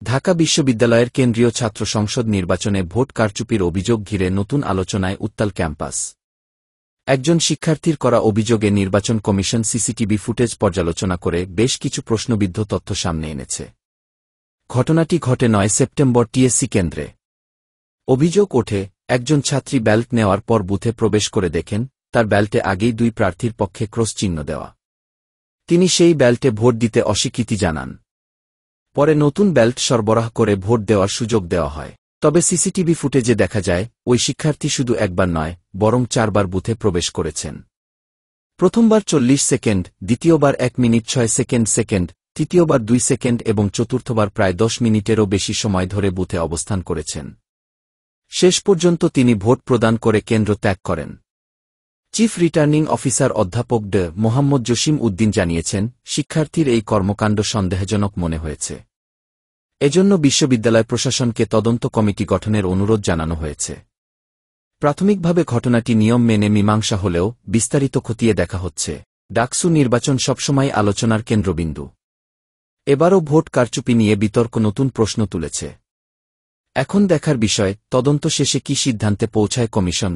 ঢাকা বিশ্ববিদ্যালয়ের কেন্দ্রীয় ছাত্র সংসদ নির্বাচনে ভোট কারচুপির অভিযোগ ঘিরে নতুন আলোচনায় উত্তাল ক্যাম্পাস। একজন শিক্ষার্থীর করা অভিযোগে নির্বাচন কমিশন সিসিটিভি ফুটেজ পর্যালোচনা করে বেশ কিছু প্রশ্নবিদ্ধ তথ্য সামনে এনেছে। ঘটনাটি ঘটে ৯ সেপ্টেম্বর টিএসসি কেন্দ্রে। অভিযোগ ওঠে, একজন ছাত্রী ব্যালট নেওয়ার পর বুথে প্রবেশ করে দেখেন তার ব্যালটে আগেই ২ প্রার্থীর পক্ষে ক্রস চিহ্ন দেওয়া। তিনি সেই ব্যালটে ভোট দিতে অস্বীকৃতি জানান। পরে নতুন ব্যালট সরবরাহ করে ভোট দেওয়ার সুযোগ দেওয়া হয়। তবে সিসিটিভি ফুটেজে দেখা যায় ওই শিক্ষার্থী শুধু একবার নয়, বরং ৪ বার বুথে প্রবেশ করেছেন। প্রথমবার ৪০ সেকেন্ড, দ্বিতীয়বার ১ মিনিট ৬ সেকেন্ড, তৃতীয়বার ২ সেকেন্ড এবং চতুর্থবার প্রায় ১০ মিনিটেরও বেশি সময় ধরে বুথে অবস্থান করেছেন। শেষ পর্যন্ত তিনি ভোট প্রদান করে কেন্দ্র ত্যাগ করেন। চিফ রিটার্নিং অফিসার অধ্যাপক ড. মোহাম্মদ জসিম উদ্দিন জানিয়েছেন, শিক্ষার্থীর এই কর্মকাণ্ড সন্দেহজনক মনে হয়েছে। এজন্য বিশ্ববিদ্যালয় প্রশাসনকে তদন্ত কমিটি গঠনের অনুরোধ জানানো হয়েছে। প্রাথমিকভাবে ঘটনাটি নিয়ম মেনে মীমাংসা হলেও বিস্তারিত খতিয়ে দেখা হচ্ছে। ডাকসু নির্বাচন সবসময় আলোচনার কেন্দ্রবিন্দু। এবারও ভোট কারচুপি নিয়ে বিতর্ক নতুন প্রশ্ন তুলেছে। এখন দেখার বিষয়, তদন্ত শেষে কী সিদ্ধান্তে পৌঁছায় কমিশন।